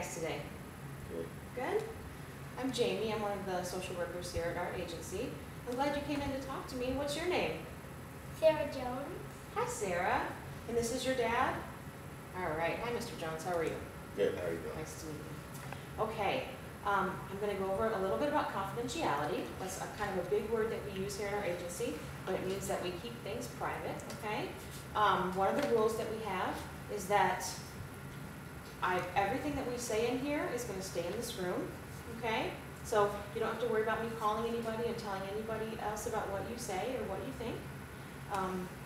guys today? Good. Good? I'm Jamie. I'm one of the social workers here at our agency. I'm glad you came in to talk to me. What's your name? Sarah Jones. Hi, Sarah. And this is your dad? All right. Hi, Mr. Jones. How are you? Good. How are you doing? Nice to meet you. Okay. I'm going to go over a little bit about confidentiality. That's kind of a big word that we use here in our agency, but it means that we keep things private, okay? One of the rules that we have is that everything that we say in here is going to stay in this room, okay? So you don't have to worry about me calling anybody and telling anybody else about what you say or what you think.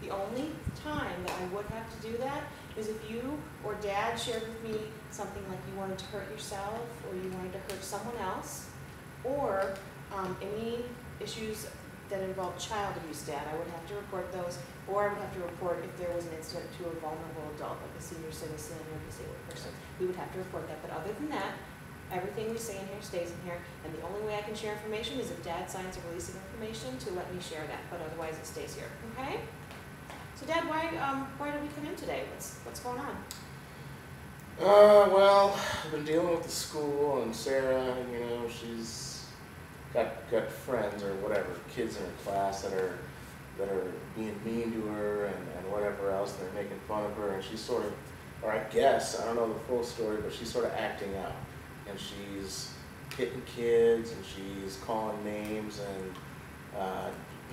The only time that I would have to do that is if you or Dad shared with me something like you wanted to hurt yourself or you wanted to hurt someone else, or any issues that involve child abuse, Dad, I would have to report those, or I would have to report if there was an incident to a vulnerable adult, like a senior citizen or a disabled person. We would have to report that, but other than that, everything we say in here stays in here, and the only way I can share information is if Dad signs a release of information to let me share that, but otherwise it stays here, okay? So Dad, why did we come in today? What's going on? Well, I've been dealing with the school, and Sarah, you know, she's got friends or whatever, kids in her class that are being mean to her and whatever else. They're making fun of her, and she's sort of, or I guess, I don't know the full story, but she's sort of acting out. And she's hitting kids, and she's calling names, and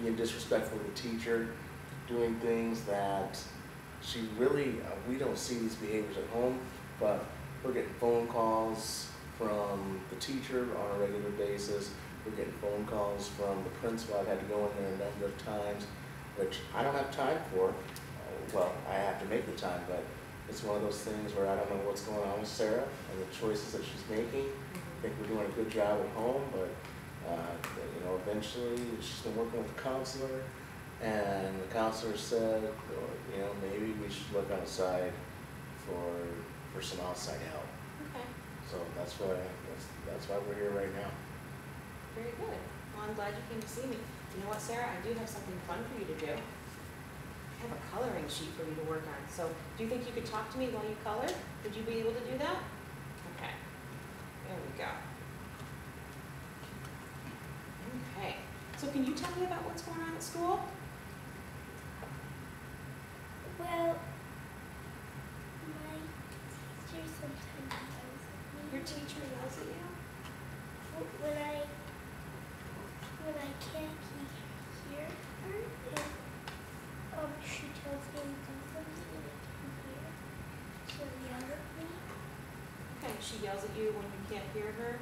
being disrespectful to the teacher, doing things that she really, we don't see these behaviors at home, but we're getting phone calls from the teacher on a regular basis. We're getting phone calls from the principal. I've had to go in there a number of times, which I don't have time for. Well, I have to make the time, but it's one of those things where I don't know what's going on with Sarah and the choices that she's making. I think we're doing a good job at home, but you know, eventually she's been working with a counselor, and the counselor said, you know, maybe we should look outside for some outside help. Okay. So that's why we're here right now. Very good. Well, I'm glad you came to see me. You know what, Sarah? I do have something fun for you to do. I have a coloring sheet for you to work on. So do you think you could talk to me while you color? Would you be able to do that? Okay. There we go. Okay. So can you tell me about what's going on at school? Well, my teacher sometimes yells at me. Your teacher yells at you? When I can't hear her, and she tells me to do something and I can't hear, she'll yell at me. Okay, she yells at you when you can't hear her.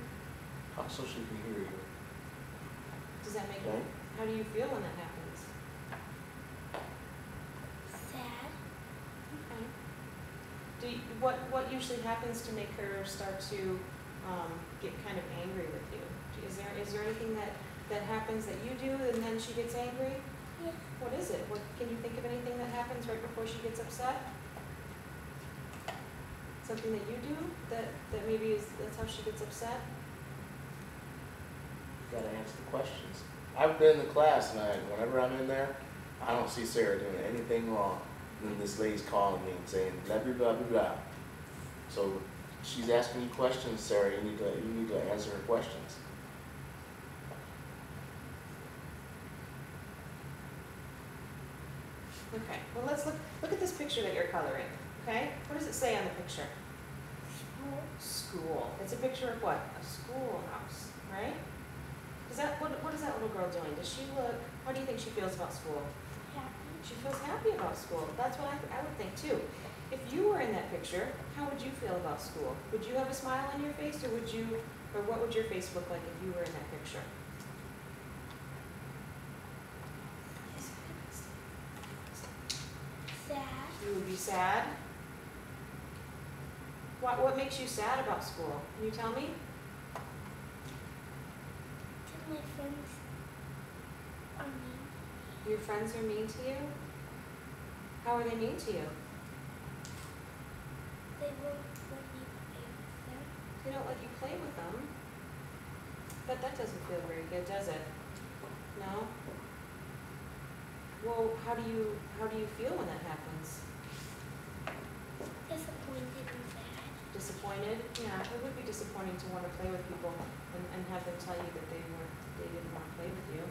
So she can hear you. Does that make Okay. sense? How do you feel when that happens? Sad. Okay. What usually happens to make her start to get kind of angry with you? Is there anything that happens that you do and then she gets angry? Yeah. What is it? Can you think of anything that happens right before she gets upset? Something that you do that maybe that's how she gets upset? You gotta answer the questions. I've been in the class, and whenever I'm in there, I don't see Sarah doing anything wrong. And then this lady's calling me and saying blah blah blah blah blah. So she's asking you questions, Sarah. You need to answer her questions. Okay. Well, let's look at this picture that you're coloring. Okay. What does it say on the picture? School. It's a picture of what? A schoolhouse, right? What is that little girl doing? Does she look? How do you think she feels about school? Happy. She feels happy about school. That's what I would think too. If you were in that picture, how would you feel about school? Would you have a smile on your face, or what would your face look like if you were in that picture? Sad. You would be sad. What makes you sad about school? Can you tell me? Because my friends are mean. Your friends are mean to you? How are they mean to you? They won't let me play with them. They don't let you play with them. But that doesn't feel very good, does it? No? Well, how do you feel when that happens? Disappointed and sad. Disappointed disappointed. Yeah, it would be disappointing to want to play with people and have them tell you that they didn't want to play with you.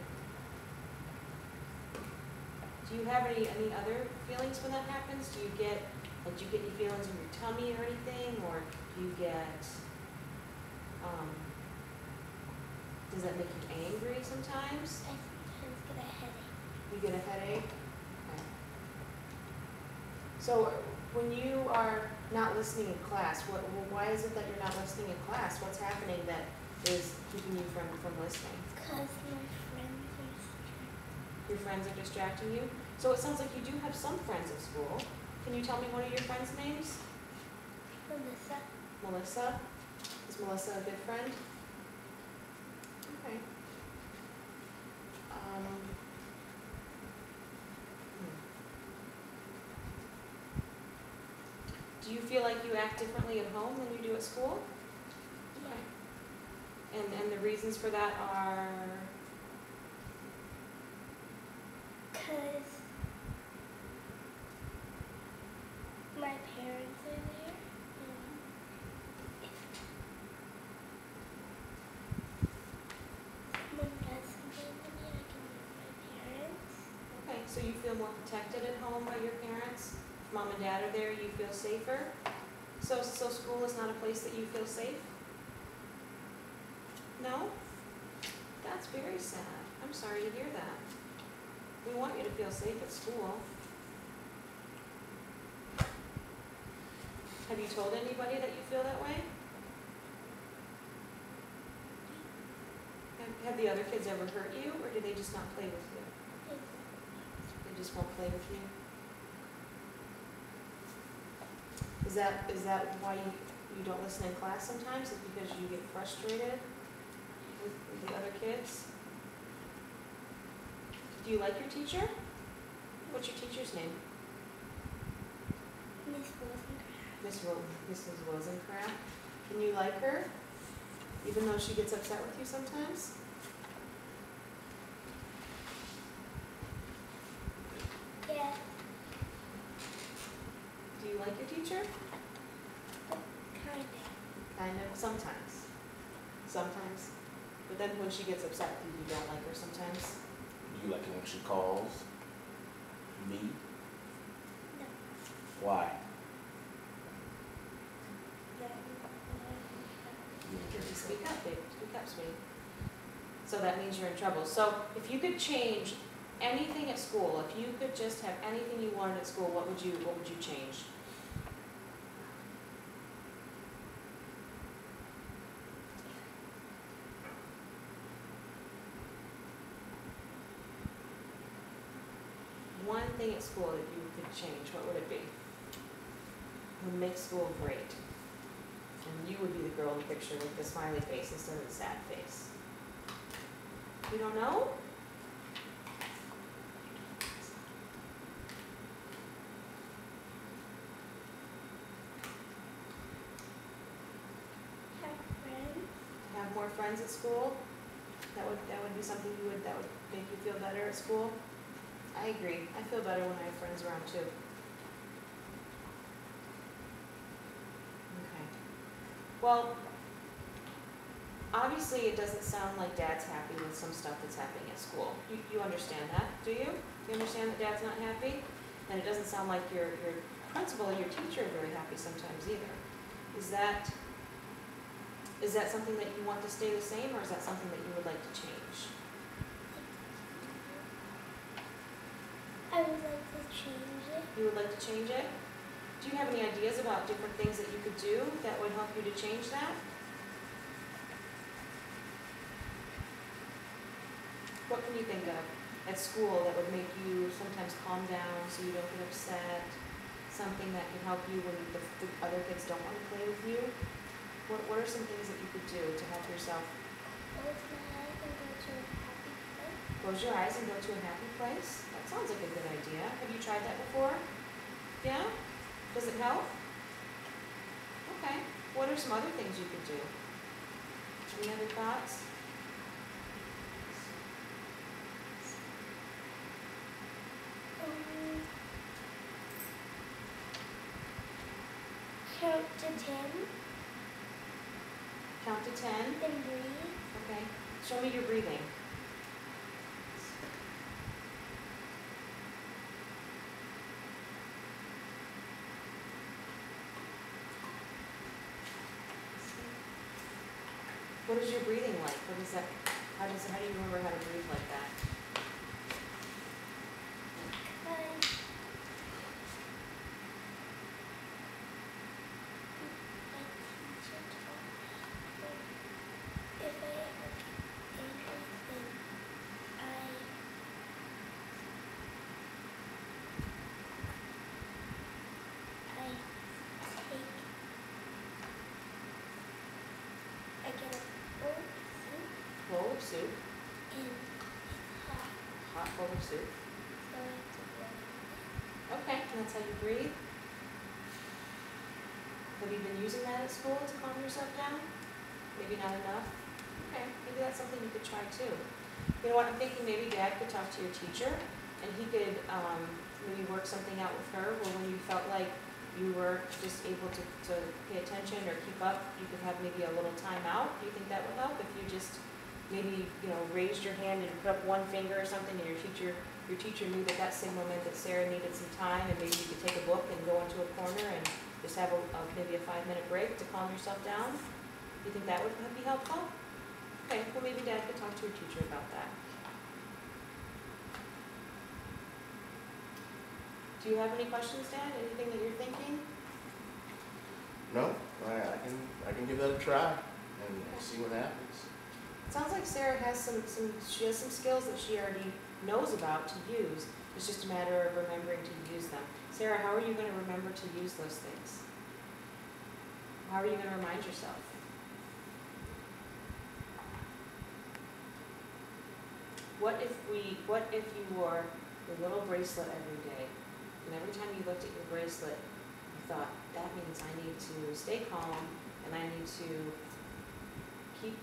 Do you have any other feelings when that happens? Do you get any feelings in your tummy or anything, or do you get, does that make you angry sometimes? I sometimes get a headache. You get a headache? Okay. So when you are not listening in class, why is it that you're not listening in class? What's happening that is keeping you from listening? Because my friends are distracted. Your friends are distracting you? So it sounds like you do have some friends at school. Can you tell me one of your friends' names? Melissa. Melissa? Is Melissa a good friend? Okay. Do you feel like you act differently at home than you do at school? Yeah. And the reasons for that are? Because my parents are there. And if someone does something to me, I can use my parents. Okay, so you feel more protected at home by your parents? If mom and dad are there, you feel safer? So school is not a place that you feel safe? No? That's very sad. I'm sorry to hear that. We want you to feel safe at school. Have you told anybody that you feel that way? Have the other kids ever hurt you, or do they just not play with you? They just won't play with you? Is that why you don't listen in class sometimes? Is it because you get frustrated with the other kids? Do you like your teacher? What's your teacher's name? Miss Rosencrantz. Mrs. Rosencrantz. Can you like her, even though she gets upset with you sometimes? Yeah. Do you like your teacher? Kind of. Kind of, sometimes. Sometimes. But then when she gets upset with you, you don't like her sometimes? Do you like it when she calls me? No. Why? Speak up, babe. Speak up, sweetie. So that means you're in trouble. So if you could change anything at school, if you could just have anything you wanted at school, what would you change? One thing at school that you could change, what would it be? Would make school great. And you would be the girl in the picture with the smiley face instead of the sad face. You don't know? Have friends. Have more friends at school? That would be something that would make you feel better at school? I agree. I feel better when I have friends around too. Okay. Well, obviously it doesn't sound like Dad's happy with some stuff that's happening at school. You understand that, do you? You understand that Dad's not happy? And it doesn't sound like your principal and your teacher are very happy sometimes either. Is that something that you want to stay the same, or is that something that you would like to change? I would like to change it. You would like to change it? Do you have any ideas about different things that you could do that would help you to change that? What can you think of at school that would make you sometimes calm down so you don't get upset? Something that could help you when the other kids don't want to play with you? What are some things that you could do to help yourself? Close my eyes and go to a happy place. Close your eyes and go to a happy place? That sounds like a good idea. Have you tried that before? Yeah? Does it help? Okay. What are some other things you could do? Any other thoughts? Count to 10. to 10. Then breathe. Okay. Show me your breathing. What is your breathing like? What is that? How do you remember how to breathe like that? My teacher told me if I ever get angry, then I get a bowl of soup Bowl of soup. and it's hot, Hot bowl of soup. so I have to boil it. Okay, and that's how you breathe. Have you been using that at school to calm yourself down? Maybe not enough? Okay, maybe that's something you could try too. You know what, I'm thinking maybe Dad could talk to your teacher and he could maybe work something out with her where when you felt like you were just able to pay attention or keep up, you could have maybe a little time out. Do you think that would help if you just maybe, raised your hand and put up one finger or something and your teacher knew that that signal meant that Sarah needed some time and maybe you could take a book and go into a corner and just have maybe a 5-minute break to calm yourself down? Do you think that would be helpful? Okay, well maybe Dad could talk to your teacher about that. Do you have any questions, Dad? Anything that you're thinking? No, I can give that a try and see what happens. It sounds like Sarah has some skills that she already knows about to use. It's just a matter of remembering to use them. Sarah, how are you going to remember to use those things? How are you going to remind yourself? What if you wore your little bracelet every day, and every time you looked at your bracelet, you thought, that means I need to stay calm, and I need to keep,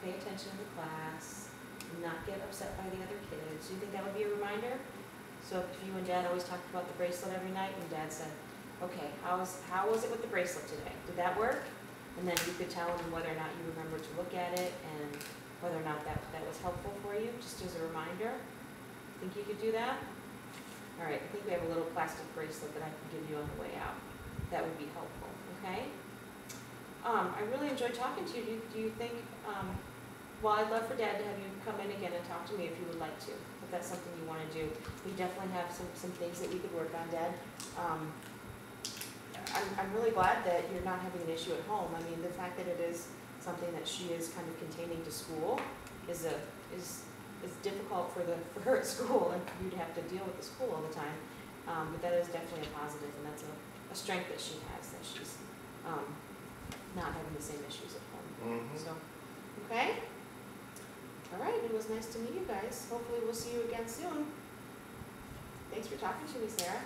pay attention to the class, and not get upset by the other kids. Do you think that would be a reminder? So if you and Dad always talked about the bracelet every night, and Dad said, okay, how was it with the bracelet today? Did that work? And then you could tell him whether or not you remembered to look at it, and whether or not that was helpful for you, just as a reminder. Think you could do that? All right, I think we have a little plastic bracelet that I can give you on the way out. That would be helpful, okay? I really enjoyed talking to you. Do you think, well, I'd love for Dad to have you come in again and talk to me if you would like to, if that's something you want to do. We definitely have some things that we could work on, Dad. I'm really glad that you're not having an issue at home. I mean, the fact that it is something that she is kind of containing to school is difficult for her at school, and for you to have to deal with the school all the time. But that is definitely a positive, and that's a strength that she has, that she's not having the same issues at home. Mm-hmm. So, okay? All right, it was nice to meet you guys. Hopefully we'll see you again soon. Thanks for talking to me, Sarah.